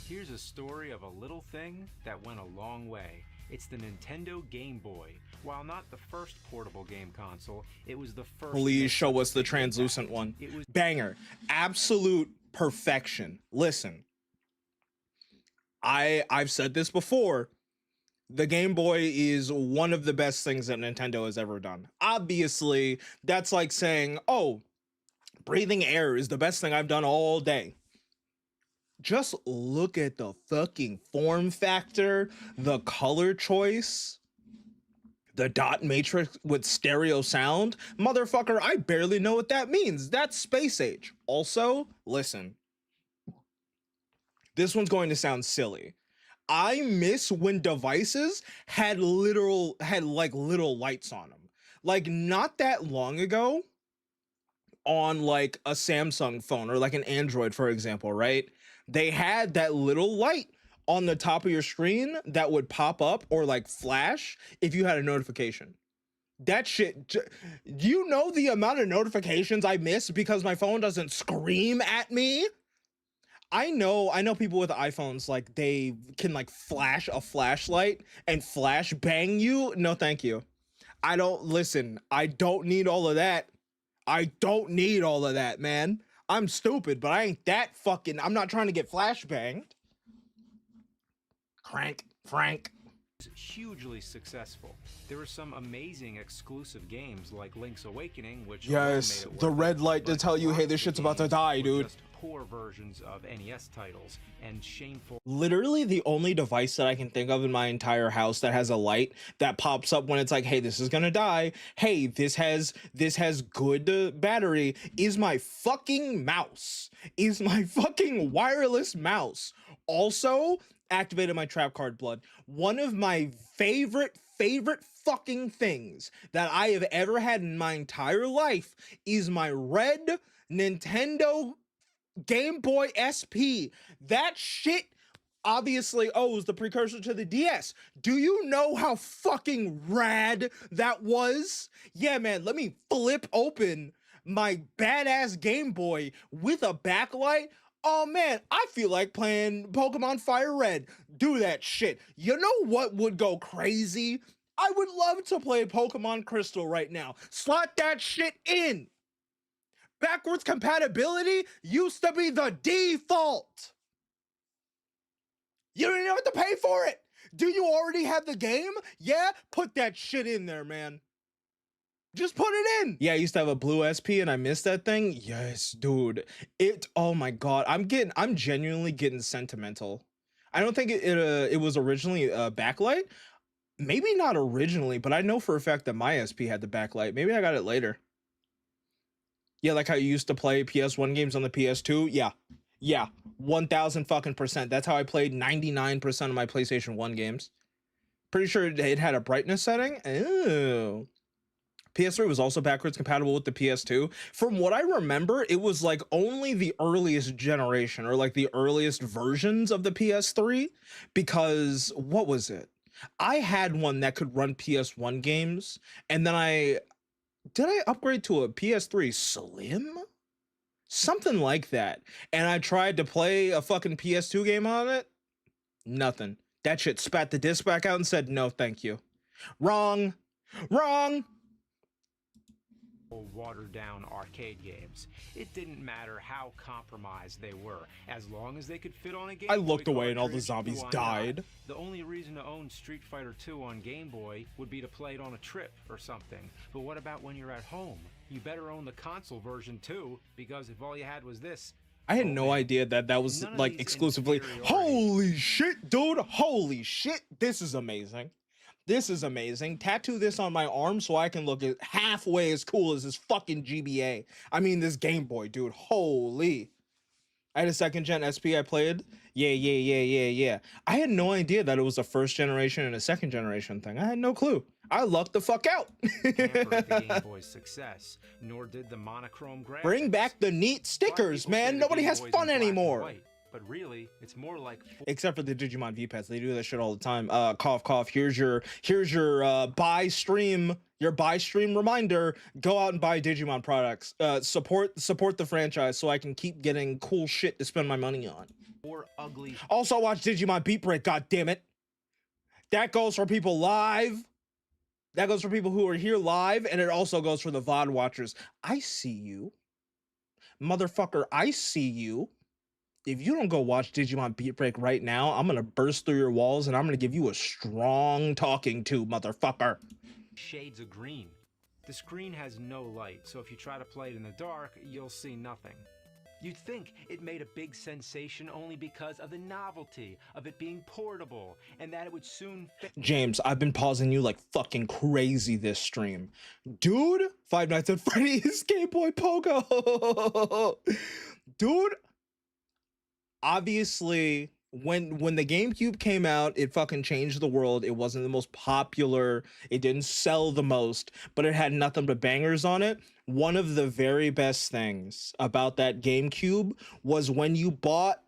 Here's a story of a little thing that went a long way. It's the Nintendo Game Boy. While not the first portable game console, it was the first. Please show us the translucent one. It was Banger. Absolute perfection. Listen, I've said this before. The Game Boy is one of the best things that Nintendo has ever done. Obviously, that's like saying, oh, breathing air is the best thing I've done all day. Just look at the fucking form factor, the color choice, the dot matrix with stereo sound. Motherfucker, I barely know what that means. That's space age. Also, listen, this one's going to sound silly. I miss when devices had little lights on them. Like not that long ago on like a Samsung phone or like an Android, for example, right? They had that little light on the top of your screen that would pop up or like flash if you had a notification. That shit, you know the amount of notifications I miss because my phone doesn't scream at me? I know people with iPhones, like they can like flash a flashlight and flash bang you. No, thank you. I don't need all of that. I don't need all of that, man. I'm stupid, but I ain't that fucking, I'm not trying to get flashbanged. Frank. Hugely successful. There were some amazing exclusive games like Link's Awakening, which yes, the red light to tell you, hey, this shit's about to die, dude. Just poor versions of NES titles and shameful. Literally the only device that I can think of in my entire house that has a light that pops up when it's like, hey, this is gonna die. Hey, this has good battery is my fucking mouse. Is my fucking wireless mouse. Also, activated my trap card blood. One of my favorite fucking things that I have ever had in my entire life is my red Nintendo Game Boy SP. That shit obviously owes the precursor to the DS. Do you know how fucking rad that was? Yeah, man, let me flip open my badass Game Boy with a backlight. Oh man, I feel like playing Pokemon Fire Red. Do that shit. You know what would go crazy? I would love to play Pokemon Crystal right now. Slot that shit in. Backwards compatibility used to be the default. You don't even have to pay for it. Do you already have the game? Yeah, put that shit in there, man. Just put it in. Yeah, I used to have a blue SP and I missed that thing. Yes, dude. Oh my God. I'm genuinely getting sentimental. I don't think it was originally a backlight. Maybe not originally, but I know for a fact that my SP had the backlight. Maybe I got it later. Yeah, like how you used to play PS1 games on the PS2. Yeah, 1000 fucking %. That's how I played 99% of my PlayStation 1 games. Pretty sure it had a brightness setting. Oh. PS3 was also backwards compatible with the PS2. From what I remember, it was like only the earliest generation or like the earliest versions of the PS3, because what was it? I had one that could run PS1 games, and then did I upgrade to a PS3 Slim? Something like that. And I tried to play a fucking PS2 game on it. Nothing. That shit spat the disc back out and said, no, thank you. Wrong. Watered down arcade games. It didn't matter how compromised they were, as long as they could fit on a Game Boy. I looked away and all the zombies died. The only reason to own Street Fighter 2 on Game Boy would be to play it on a trip or something. But what about when you're at home? You better own the console version too, because if all you had was this. I had no idea that was like exclusively. Holy shit, dude. Holy shit. This is amazing. This is amazing. Tattoo this on my arm so I can look halfway as cool as this fucking GBA. I mean, this Game Boy, dude. Holy. I had a second gen SP I played. Yeah. I had no idea that it was a first generation and a second generation thing. I had no clue. I lucked the fuck out. The Game Boy's success, nor did the monochrome graphics. Bring back the neat stickers, man. Nobody has fun anymore. But really, it's more like except for the Digimon V-Pads. They do that shit all the time. Cough. Here's your buy stream reminder. Go out and buy Digimon products. Support the franchise so I can keep getting cool shit to spend my money on. or ugly. Also watch Digimon Beat Break, goddammit. That goes for people live. That goes for people who are here live, and it also goes for the VOD watchers. I see you. Motherfucker, I see you. If you don't go watch Digimon Beat Break right now, I'm gonna burst through your walls and I'm gonna give you a strong talking to, motherfucker. Shades of green. The screen has no light, so if you try to play it in the dark, you'll see nothing. You'd think it made a big sensation only because of the novelty of it being portable and that it would soon James, I've been pausing you like fucking crazy this stream. Dude, Five Nights at Freddy's Game Boy Pogo. Dude, obviously when the GameCube came out, it fucking changed the world. It wasn't the most popular, it didn't sell the most, but it had nothing but bangers on it. One of the very best things about that GameCube was when you bought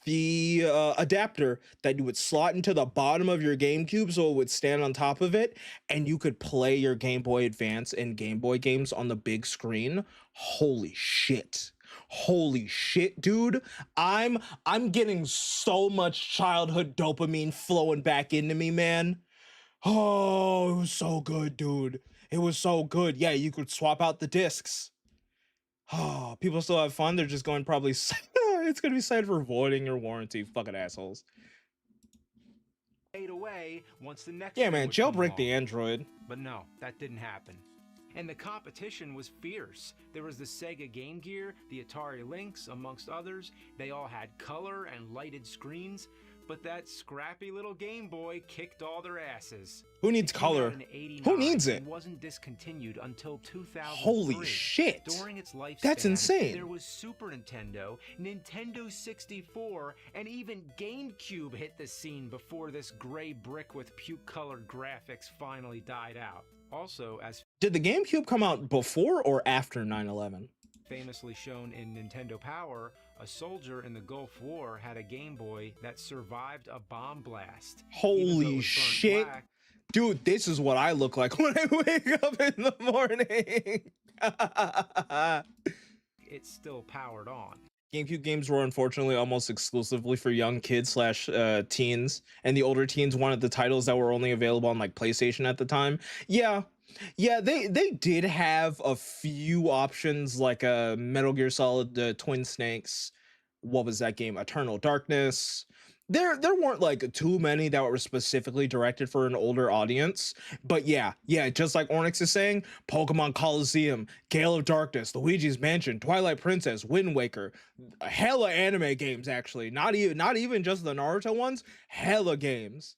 the adapter that you would slot into the bottom of your GameCube so it would stand on top of it, and you could play your Game Boy Advance and Game Boy games on the big screen. Holy shit. Holy shit, dude. I'm getting so much childhood dopamine flowing back into me, man. Oh, it was so good, dude. It was so good. Yeah, you could swap out the discs. Oh, people still have fun. They're just going probably it's gonna be cited for voiding your warranty, fucking assholes. fade away once the next Yeah, one man, would come jailbreak the along. Android. But no, that didn't happen. And the competition was fierce. There was the Sega Game Gear, the Atari Lynx, amongst others. They all had color and lighted screens, but that scrappy little Game Boy kicked all their asses. Who needs It came out color? in '89 Who needs it? and wasn't discontinued until 2003. Holy shit. During its lifespan, That's insane. There was Super Nintendo, Nintendo 64, and even GameCube hit the scene before this gray brick with puke-colored graphics finally died out. Also, as Did the GameCube come out before or after 9/11? famously shown in Nintendo Power, a soldier in the Gulf War had a Game Boy that survived a bomb blast. Even though it Holy was burnt shit. black, Dude, this is what I look like when I wake up in the morning. it still powered on. GameCube games were unfortunately almost exclusively for young kids slash teens, and the older teens wanted the titles that were only available on like PlayStation at the time. Yeah, they did have a few options like Metal Gear Solid Twin Snakes. What was that game? Eternal Darkness. There weren't like too many that were specifically directed for an older audience, but yeah, just like Ornix is saying, Pokemon Coliseum, Gale of Darkness, Luigi's Mansion, Twilight Princess, Wind Waker, hella anime games actually, not even just the Naruto ones, hella games.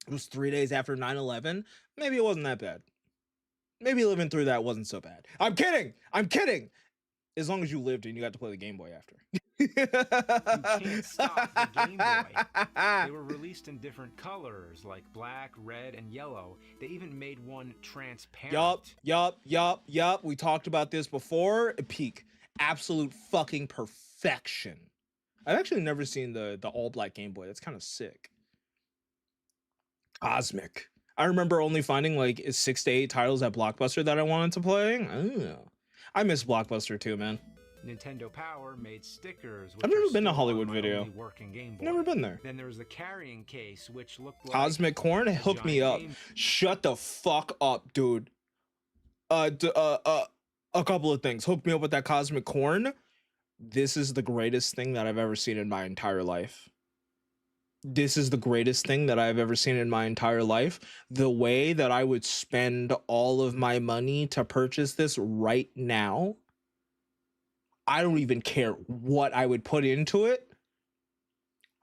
It was 3 days after 9/11. Maybe it wasn't that bad. Maybe living through that wasn't so bad. I'm kidding. As long as you lived and you got to play the Game Boy after. You can't stop the Game Boy. They were released in different colors like black, red, and yellow. They even made one transparent. Yup. We talked about this before. Peak. Absolute fucking perfection. I've actually never seen the all black Game Boy. That's kind of sick. Cosmic. I remember only finding like 6 to 8 titles at Blockbuster that I wanted to play. Oh. I miss Blockbuster too, man. Nintendo Power made stickers. Which I've never are been to still Hollywood on my Video. only working Game Boy. Never been there. Then there was the carrying case, which looked like Cosmic Corn, hook me up. Shut the fuck up, dude. A couple of things. Hook me up with that Cosmic Corn. This is the greatest thing that I've ever seen in my entire life. This is the greatest thing that I've ever seen in my entire life. The way that I would spend all of my money to purchase this right now, I don't even care what I would put into it.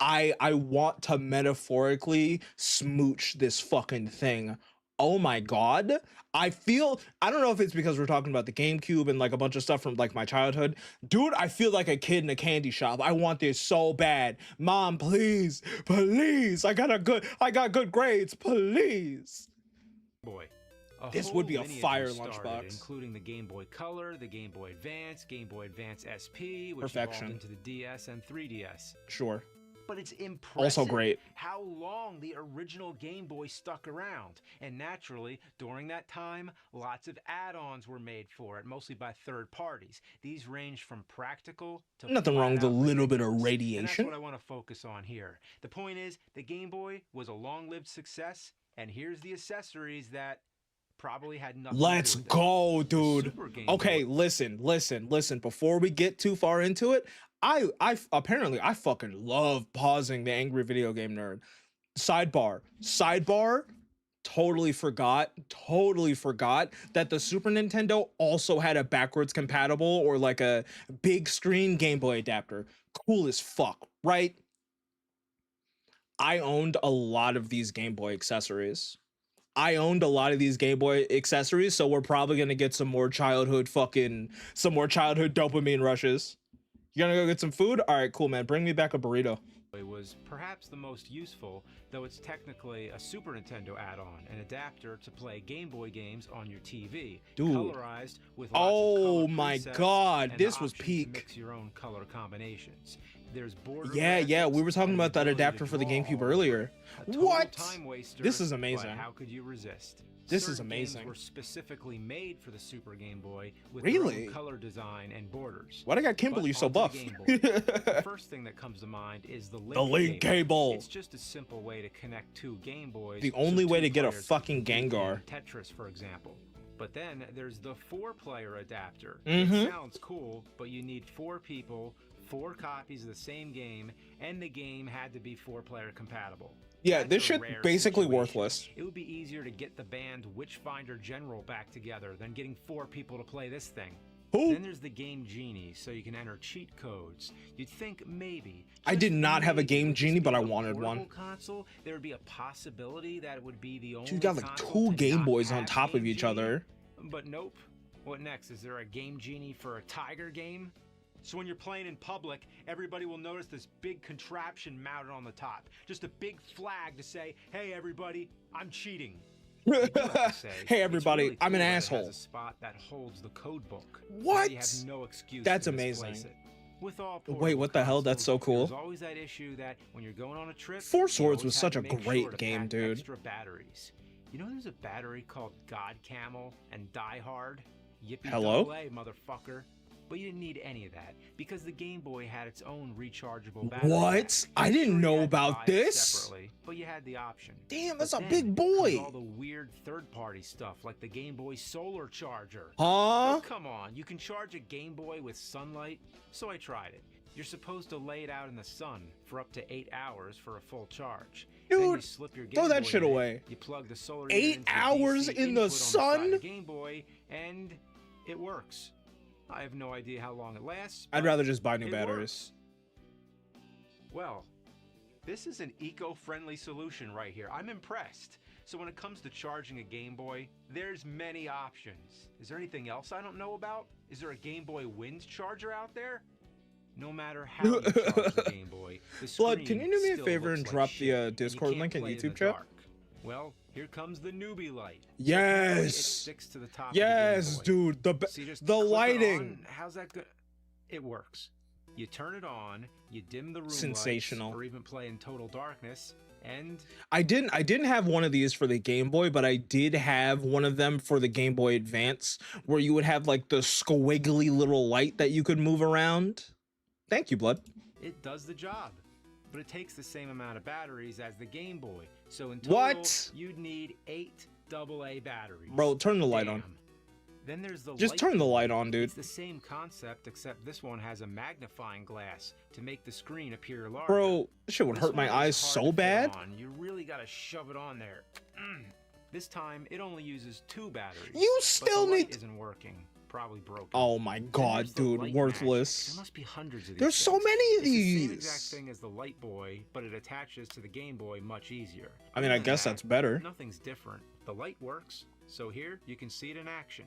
I want to metaphorically smooch this fucking thing. Oh my god. I don't know if it's because we're talking about the GameCube and like a bunch of stuff from like my childhood. Dude, I feel like a kid in a candy shop. I want this so bad. Mom, please. I got good grades, please. Boy. This would be a lineage fire was started, lunchbox. including the Game Boy Color, the Game Boy Advance, Game Boy Advance SP, which Perfection. evolved into the DS and 3DS. Sure. But it's impressive Also great. how long the original Game Boy stuck around. And naturally, during that time, lots of add-ons were made for it, mostly by third parties. These range from practical to Nothing wrong with a flat-out little bit of ridiculous. And radiation. that's what I want to focus on here. The point is, the Game Boy was a long-lived success, and here's the accessories that probably had nothing Let's to do with go, it. dude. Okay, listen. Before we get too far into it, I apparently I fucking love pausing the angry video game nerd. Sidebar. Totally forgot that the Super Nintendo also had a backwards compatible or like a big screen Game Boy adapter. Cool as fuck, right? I owned a lot of these Game Boy accessories. So we're probably gonna get some more childhood dopamine rushes. You gonna go get some food? All right, cool, man. Bring me back a burrito. It was perhaps the most useful, though it's technically a Super Nintendo add-on, an adapter to play Game Boy games on your TV, dude. Colorized with lots of color my presets god, and this the was option to peak. mix your own color combinations. There's border Yeah, we were talking and the about that ability to adapter for the draw GameCube all earlier. over. A total What? time waster, This is but amazing. how could you resist? This is Certain amazing. games were specifically made for the Super Game Boy with Really? their own color design and borders. Why'd I got Kimberly But so onto the buff? Game Boy. The first thing that comes to mind is the link cable. It's just a simple way to connect two Game Boys. The so only way two to get a players fucking can play Gengar. Tetris, for example. But then there's the 4-player adapter. Mhm. It sounds cool, but you need 4 people, 4 copies of the same game, and the game had to be 4-player compatible. Yeah, That's this a shit rare basically situation. worthless. It would be easier to get the band Witchfinder General back together than getting 4 people to play this thing. Who? Then there's the Game Genie, so you can enter cheat codes. You'd think maybe. I did just not have a maybe, Game with this Genie, but being I a wanted one. portable console, there would be a possibility that it would be the only You got like console 2 to Game not Boys on have top of Game each Genie. other. But nope. What next? Is there a Game Genie for a Tiger game? So when you're playing in public, everybody will notice this big contraption mounted on the top. Just a big flag to say, hey everybody, I'm cheating. I do have to say, Hey it's everybody, really I'm cool an that it asshole. has a spot that holds the code book. What? You have no excuse That's to misplace amazing. it. With all Wait, what the hell? That's so consoles, cool. There's always that issue that when you're going on a trip, Four you Swords always was have such to a make great sure to game, pack dude. Extra batteries. You know there's a battery called God Camel and Die Hard? Yippee Hello? double A, motherfucker. But you didn't need any of that because the Game Boy had its own rechargeable battery. What? I didn't know about this. Separately, but you had the option. Damn, that's But a then big comes boy. all the weird third-party stuff like the Game Boy Solar Charger. Huh? Oh, come on, you can charge a Game Boy with sunlight? So I tried it. You're supposed to lay it out in the sun for up to 8 hours for a full charge. Then you Dude, slip your throw Game that Boy shit in it, away. You plug the solar 8 unit into hours DC in the input on side of sun? the Game Boy, and it works. I have no idea how long it lasts. I'd but rather just buy new it batteries. works. Well, this is an eco-friendly solution right here. I'm impressed. So when it comes to charging a Game Boy, there's many options. Is there anything else I don't know about? Is there a Game Boy Wind charger out there? No matter how you charge the Game Boy, the Blood, screen can you do me a still favor looks and like drop shit, the and you Discord can't link in play in YouTube the chat? dark. Well, here comes the newbie light. Yes. It sticks to the top Yes, of the Game Boy. dude. The So you just the clip it lighting. on. How's that good? It works. You turn it on, you dim the room Sensational. lights, or even play in total darkness, and I didn't have one of these for the Game Boy, but I did have one of them for the Game Boy Advance, where you would have like the squiggly little light that you could move around. Thank you, Blood. it does the job. But it takes the same amount of batteries as the Game Boy. So in total, What? you'd need 8 AA batteries. Bro, turn the light on. Damn. Then there's the Just light turn the bulb. light on, dude. It's the same concept, except this one has a magnifying glass to make the screen appear larger. Bro, this shit would This hurt my one is eyes hard so to fit bad. on. You really gotta shove it on there. This time, it only uses 2 batteries. You but still the light need. isn't working. Probably broken. Oh my Then god, there's the dude, light worthless. magic. There must be hundreds of these. There's so things. many of It's the same these. exact thing as the Light Boy, but it attaches to the Game Boy much easier. I mean, I Other than guess that, that's better. Nothing's different. The light works, so here you can see it in action.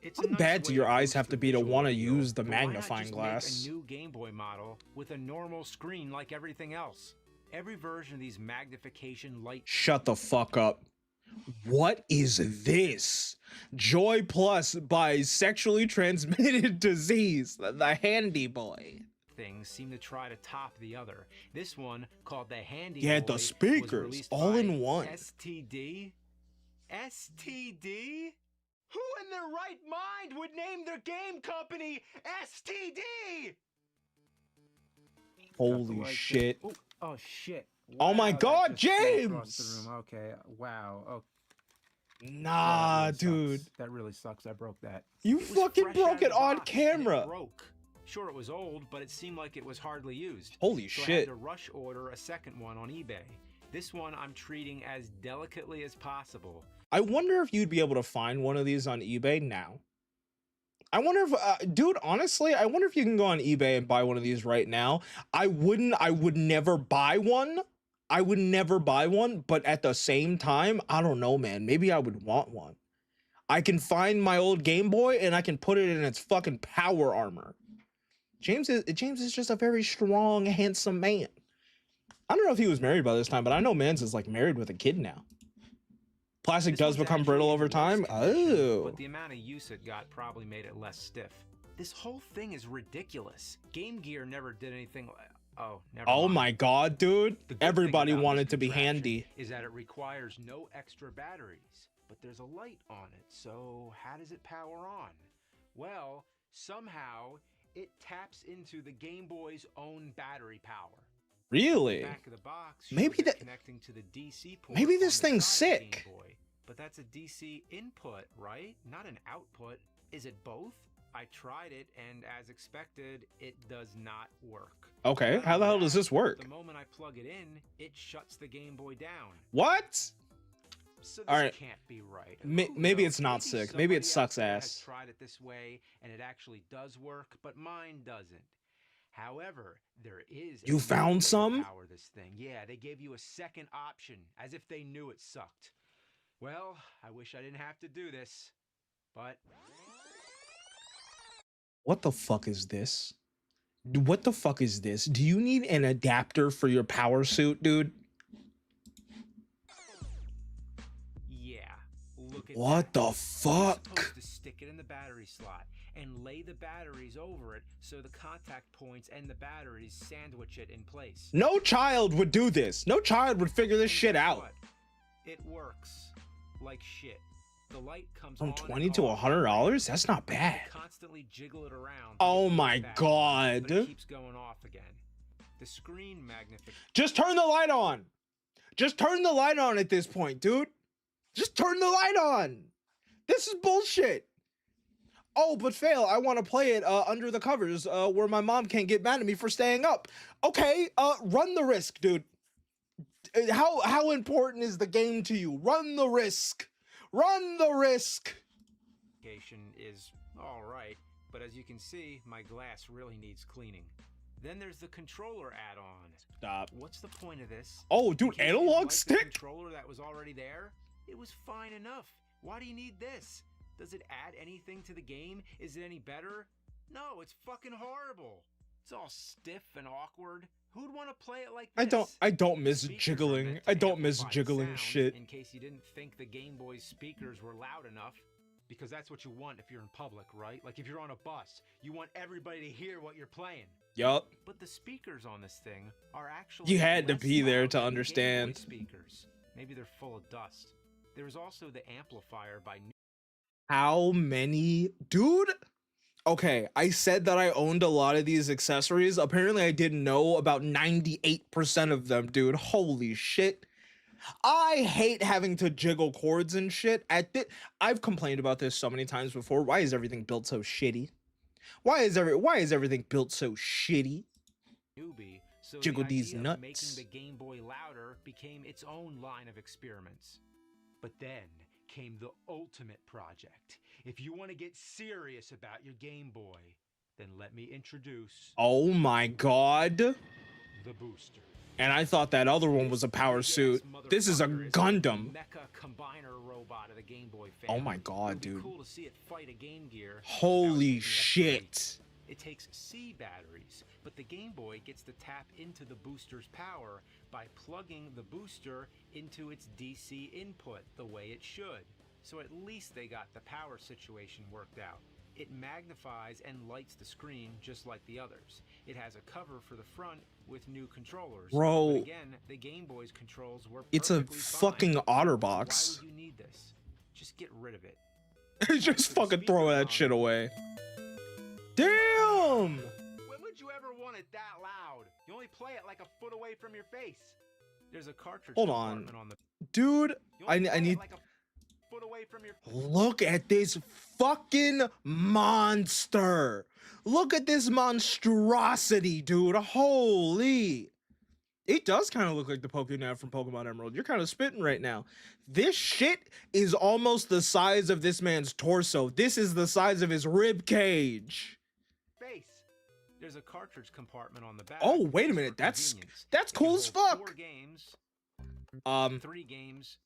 It's a How nice bad do way your to eyes boost have the to be to visual want to appeal, use the but why not magnifying just glass? Make a new Game Boy model with a normal screen like everything else. Every version of these magnification light. Shut the fuck up. What is this? Joy Plus by sexually transmitted disease. The Handy Boy. things seem to try to top the other. This one, called the Handy Yeah, Boy, the was speakers released all by in one. STD? STD? Who in their right mind would name their game company STD? Holy shit. Ooh, oh shit. Oh my Wow, God, that just flew across the James! room. Okay, wow. Oh, Nah, that really dude. sucks. That really sucks. I broke that. You It was fucking fresh broke out of it the on box, and it camera. broke. Sure, it was old, but it seemed like it was hardly used. Holy so I shit. had to rush order a second one on eBay. This one I'm treating as delicately as possible. I wonder if you'd be able to find one of these on eBay now. I wonder if, dude, honestly, I wonder if you can go on eBay and buy one of these right now. I would never buy one. I would never buy one, but at the same time, I don't know, man. Maybe I would want one. I can find my old Game Boy and I can put it in its fucking power armor. James is just a very strong, handsome man. I don't know if he was married by this time, but I know Mans is like married with a kid now. Plastic This does one's become actually brittle in over worse time. condition, Oh. But the amount of use it got probably made it less stiff. This whole thing is ridiculous. Game Gear never did anything like... Oh, never Oh mind. my God, dude. The good thing Everybody about wanted this to be contraption handy. is that it requires no extra batteries, but there's a light on it. So how does it power on? Well, somehow it taps into the Game Boy's own battery power. Really? The back of the box Maybe shows it that- connecting to the DC port. Maybe on this the thing's side of the sick. Game Boy. But that's a DC input, right? Not an output. Is it both? I tried it, and as expected, it does not work. Okay, Not how the only hell does that, this work? The moment I plug it in, it shuts the Game Boy down. What? So this All right. can't be right. Maybe Who it's not knows? sick. Maybe it somebody sucks out there has ass. tried it this way, and it actually does work, but mine doesn't. However, there is You a found way to some? power this thing. Yeah, they gave you a second option, as if they knew it sucked. Well, I wish I didn't have to do this, but What the fuck is this? What the fuck is this? Do you need an adapter for your power suit, dude? yeah, look at What that. the You're fuck? supposed to stick it in the battery slot and lay the batteries over it so the contact points and the batteries sandwich it in place. No child would do this. No child would figure this And shit guess out. what? It works like shit. The light comes From on $20 and to off. $100? That's not You bad. constantly jiggle it around. Oh to get my it back, God. But it keeps going off again. The screen magnification. Just turn the light on. Just turn the light on at this point, dude. Just turn the light on. This is bullshit. Oh, but fail. I want to play it under the covers where my mom can't get mad at me for staying up. Okay, run the risk, dude. How important is the game to you? Run the risk. Run the risk. Is all right, but as you can see, my glass really needs cleaning. Then there's the controller add-on. Stop. What's the point of this? Oh, In dude, case you didn't analog like the stick? controller that was already there? It was fine enough. Why do you need this? Does it add anything to the game? Is it any better? No, it's fucking horrible. It's all stiff and awkward. Who'd want to play it like this? I don't miss Speakers are jiggling. meant to I don't miss amplify jiggling sound, shit. In case you didn't think the Game Boy's speakers were loud enough. Because that's what you want if you're in public, right? Like if you're on a bus, you want everybody to hear what you're playing. Yup. But the speakers on this thing are actually You had to less be there loud to than the Game Boy understand. speakers. Maybe they're full of dust. There's also the amplifier by How many? Dude? Okay, I said that I owned a lot of these accessories. Apparently, I didn't know about 98% of them, dude. Holy shit. I hate having to jiggle cords and shit. I've complained about this so many times before. Why is everything built so shitty? Why is everything built so shitty? newbie, so Jiggle the these idea of nuts. making the Game Boy louder became its own line of experiments. But then came the ultimate project. If you want to get serious about your Game Boy, then let me introduce Oh my god. the booster. And I thought that other one was a power suit. This is a Gundam. Mecha combiner robot of the Game Boy Oh family. my god, It would be dude. cool to see it fight a Game Gear. Holy without taking shit. It takes C batteries, but the Game Boy gets to tap into the booster's power by plugging the booster into its DC input the way it should. So at least they got the power situation worked out. It magnifies and lights the screen just like the others. It has a cover for the front with new controllers. Bro, but again, the Game Boy's controls were it's a perfectly fucking fine. OtterBox. Why would you need this? Just get rid of it. Just fucking throw that shit away. Damn! When would you ever want it that loud? You only play it like a foot away from your face. There's a cartridge compartment on the... Dude, I need... Like a foot away from your... Look at this fucking monster. Look at this monstrosity, dude. Holy. It does kind of look like the Pokemon from Pokemon Emerald. You're kind of spitting right now. This shit is almost the size of this man's torso. This is the size of his rib cage. Face. There's a cartridge compartment on the back. Oh, wait a minute. That's cool as fuck. 4 games. 3 games.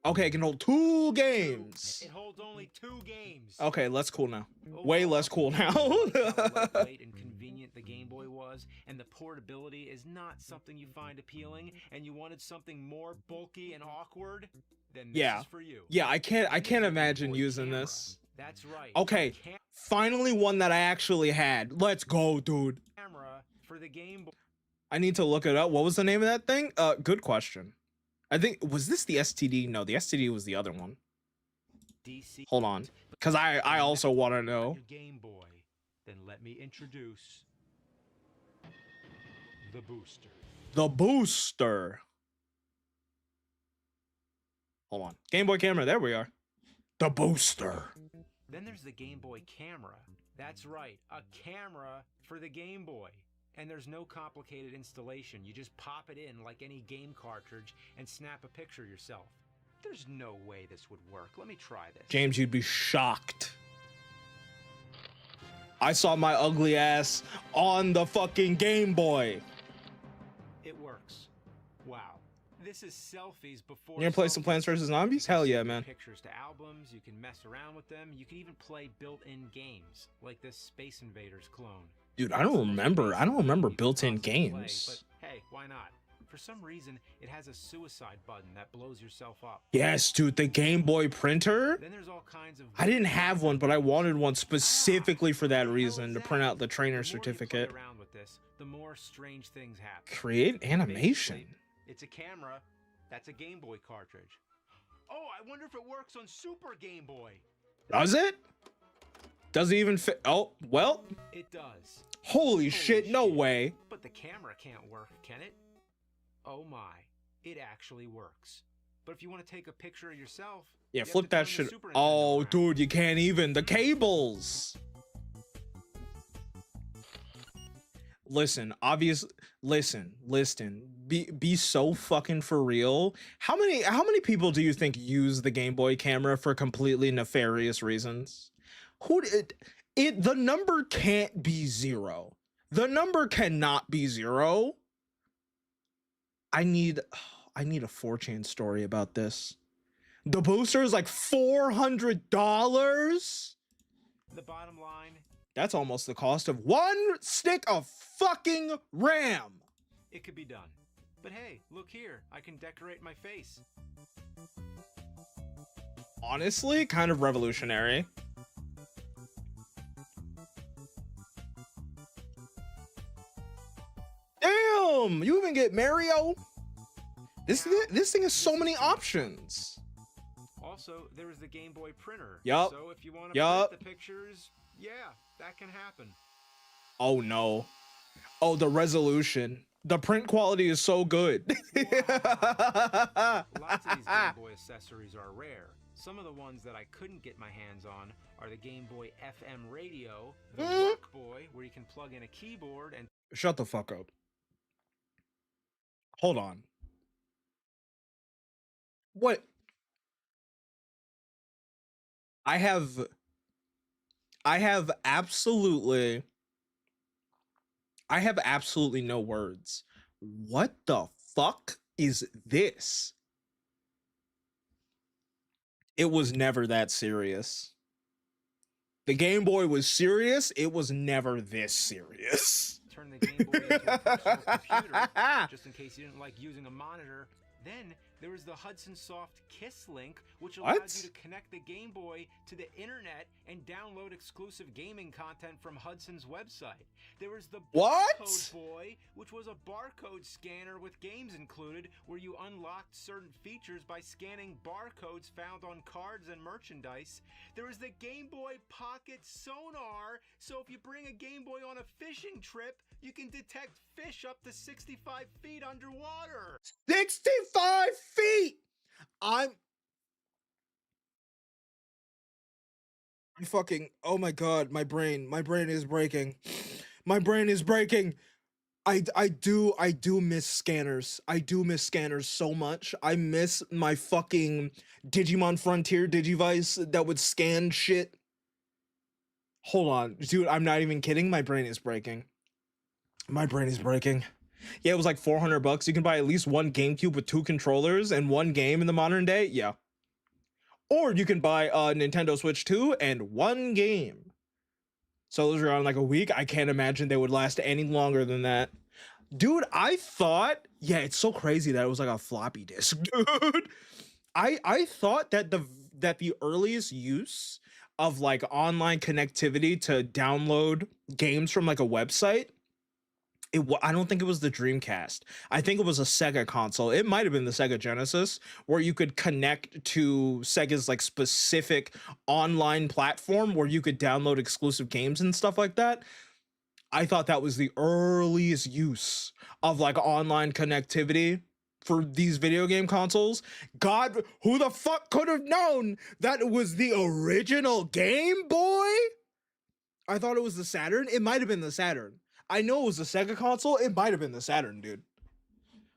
Okay, it can hold 2 games. It holds only 2 games. Okay, less cool now. Way less cool now. Lightweight and convenient the Game Boy was, and the portability is not something you find appealing, and you wanted something more bulky and awkward, then this is for you. Yeah, I can't imagine using this. That's right. Okay, finally one that I actually had. Let's go, dude. Camera for the Game Boy. I need to look it up. What was the name of that thing? Good question. I think, was this the STD? No, the STD was the other one. DC. Hold on, because I also want to know. Game Boy. Then let me introduce the booster. The booster. Hold on. Game Boy camera. There we are. The booster. Then there's the Game Boy camera. That's right, a camera for the Game Boy. And there's no complicated installation. You just pop it in like any game cartridge and snap a picture yourself. There's no way this would work. Let me try this. James, you'd be shocked. I saw my ugly ass on the fucking Game Boy. It works. Wow. This is selfies before. You gonna play some Plants vs. Zombies? Hell yeah, man. Pictures to albums. You can mess around with them. You can even play built-in games like this Space Invaders clone. Dude, I don't remember built-in games. But hey, why not? For some reason, it has a suicide button that blows yourself up. Yes, dude, the Game Boy printer. Then there's all kinds of... I didn't have one, but I wanted one specifically for that reason, to print out the trainer certificate. The more you play around with this, the more strange things happen. Create animation. It's a camera. That's a Game Boy cartridge. Oh, I wonder if it works on Super Game Boy. Does it? Does it even fit? Oh, well. It does. Holy shit, no way. But the camera can't work, can it? Oh my, it actually works. But if you want to take a picture of yourself... Yeah, flip that shit. Oh, dude, you can't even. The cables. Listen, obviously, listen. Be so fucking for real. How many people do you think use the Game Boy camera for completely nefarious reasons? The number can't be 0. The number cannot be 0. I need a 4chan story about this. The booster is like $400. The bottom line, that's almost the cost of 1 stick of fucking RAM. It could be done. But hey, look here, I can decorate my face. Honestly, kind of revolutionary. Damn, you even get Mario. This thing has so many options. Also, there was the Game Boy printer. Yup. So if you want to print the pictures, yeah, that can happen. Oh no. Oh, the resolution. The print quality is so good. Wow. Lots of these Game Boy accessories are rare. Some of the ones that I couldn't get my hands on are the Game Boy FM radio, the Work Boy, where you can plug in a keyboard and... Shut the fuck up. Hold on. What? I have absolutely no words. What the fuck is this? It was never that serious. The Game Boy was serious. It was never this serious. Turn the Game Boy into a personal computer, just in case you didn't like using a monitor. Then there was the Hudson Soft Kiss link, which allowed you to connect the Game Boy to the internet and download exclusive gaming content from Hudson's website. There was the Barcode Boy, which was a barcode scanner with games included, where you unlocked certain features by scanning barcodes found on cards and merchandise. There was the Game Boy Pocket Sonar, so if you bring a Game Boy on a fishing trip, you can detect fish up to 65 feet underwater. 65 feet! I'm fucking, oh my god, my brain is breaking. My brain is breaking. I do miss scanners. I do miss scanners so much. I miss my fucking Digimon Frontier Digivice that would scan shit. Hold on, dude, I'm not even kidding. My brain is breaking. My brain is breaking. Yeah, it was like $400. You can buy at least one GameCube with 2 controllers and 1 game in the modern day. Yeah. Or you can buy a Nintendo Switch 2 and 1 game. So those are on like a week. I can't imagine they would last any longer than that. Dude, I thought, yeah, it's so crazy that it was like a floppy disk, dude. I thought that the earliest use of like online connectivity to download games from like a website, I don't think it was the Dreamcast. I think it was a Sega console. It might have been the Sega Genesis, where you could connect to Sega's like specific online platform where you could download exclusive games and stuff like that. I thought that was the earliest use of like online connectivity for these video game consoles. God, who the fuck could have known that it was the original Game Boy? I thought it was the Saturn. It might have been the Saturn. I know it was the Sega console. It might have been the Saturn, dude.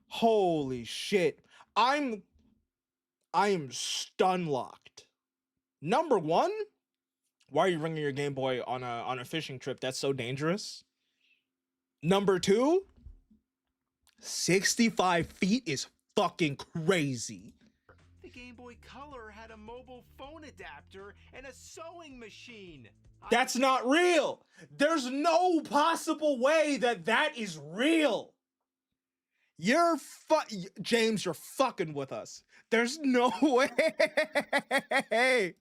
Holy shit. I am stun locked. Number one, why are you bringing your Game Boy on a fishing trip? That's so dangerous. Number two, 65 feet is fucking crazy. The Game Boy Color had a mobile phone adapter and a sewing machine. That's not real. There's no possible way that is real. James, you're fucking with us. There's no way. I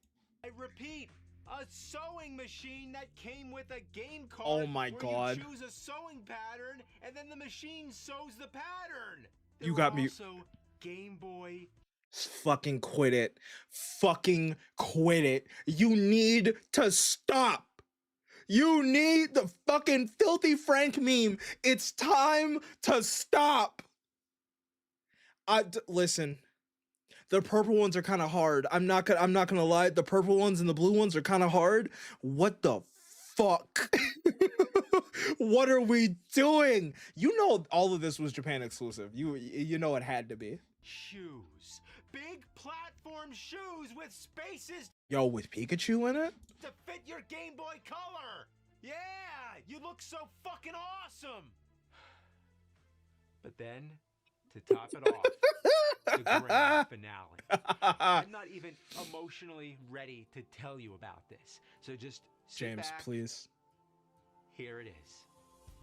repeat, a sewing machine that came with a game card. Oh my god. You choose a sewing pattern and then the machine sews the pattern. You got me. Also, Game Boy. Fucking quit it. Fucking quit it. You need to stop. You need the fucking Filthy Frank meme. It's time to stop. Listen. The purple ones are kind of hard. I'm not gonna lie. The purple ones and the blue ones are kind of hard. What the fuck? What are we doing? You know all of this was Japan exclusive. You know it had to be. Shoes. Big platform shoes with spaces. Yo, with Pikachu in it? To fit your Game Boy Color. Yeah, you look so fucking awesome. But then, to top it off, the grand finale. I'm not even emotionally ready to tell you about this. So just sit James, back. Please. Here it is.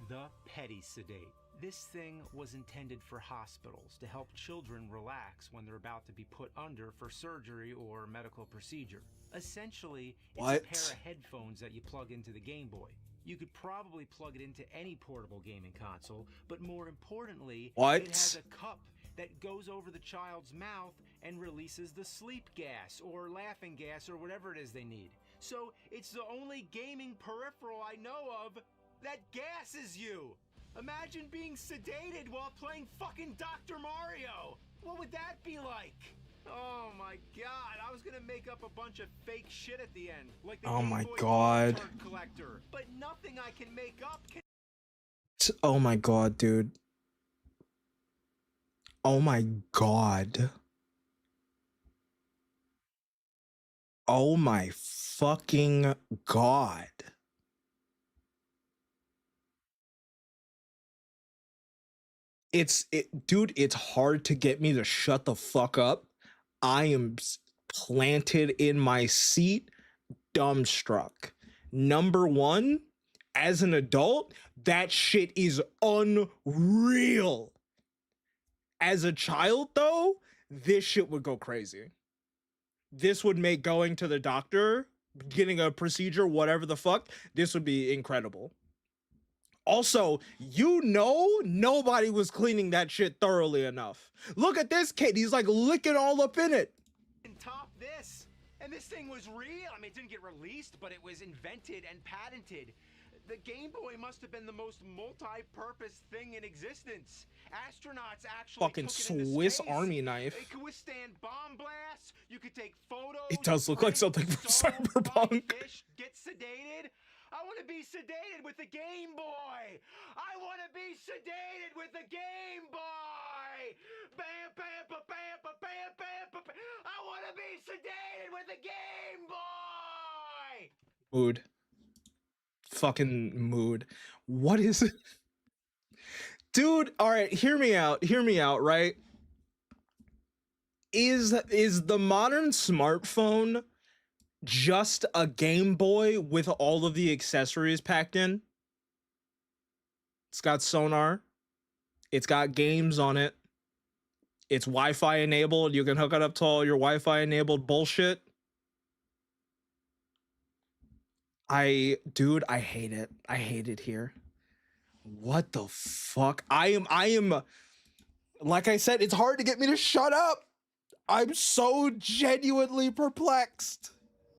The Petty Sedate. This thing was intended for hospitals to help children relax when they're about to be put under for surgery or medical procedure. Essentially, it's a pair of headphones that you plug into the Game Boy. You could probably plug it into any portable gaming console, but more importantly, it has a cup that goes over the child's mouth and releases the sleep gas or laughing gas or whatever it is they need. So it's the only gaming peripheral I know of that gasses you. Imagine being sedated while playing fucking Dr. Mario. What would that be like? Oh my god, I was gonna make up a bunch of fake shit at the end, like the oh Game my Boy god collector, but nothing I can make up can. Oh my god, dude. Oh my god. Oh my fucking god. Dude, it's hard to get me to shut the fuck up. I am planted in my seat, dumbstruck. Number one, as an adult, that shit is unreal. As a child, though, this shit would go crazy. This would make going to the doctor, getting a procedure, whatever the fuck, this would be incredible. Also, nobody was cleaning that shit thoroughly enough. Look at this kid. He's like licking all up in it. And top this. And this thing was real. I mean, it didn't get released, but it was invented and patented. The Game Boy must have been the most multi-purpose thing in existence. Astronauts actually Fucking took it into Swiss space. Army knife. It could withstand bomb blasts. You could take photos. It does look like something from Cyberpunk. Fish, get sedated. I want to be sedated with the Game Boy. I want to be sedated with the Game Boy. Bam, bam, ba, bam, ba, bam, bam, ba, bam. I want to be sedated with the Game Boy. Mood. Fucking mood. What is it? Dude, all right, hear me out, right? Is the modern smartphone just a Game Boy with all of the accessories packed in? It's got sonar. It's got games on it. It's Wi-Fi enabled. You can hook it up to all your Wi-Fi enabled bullshit. Dude, I hate it. I hate it here. What the fuck? I am, like I said, it's hard to get me to shut up. I'm so genuinely perplexed.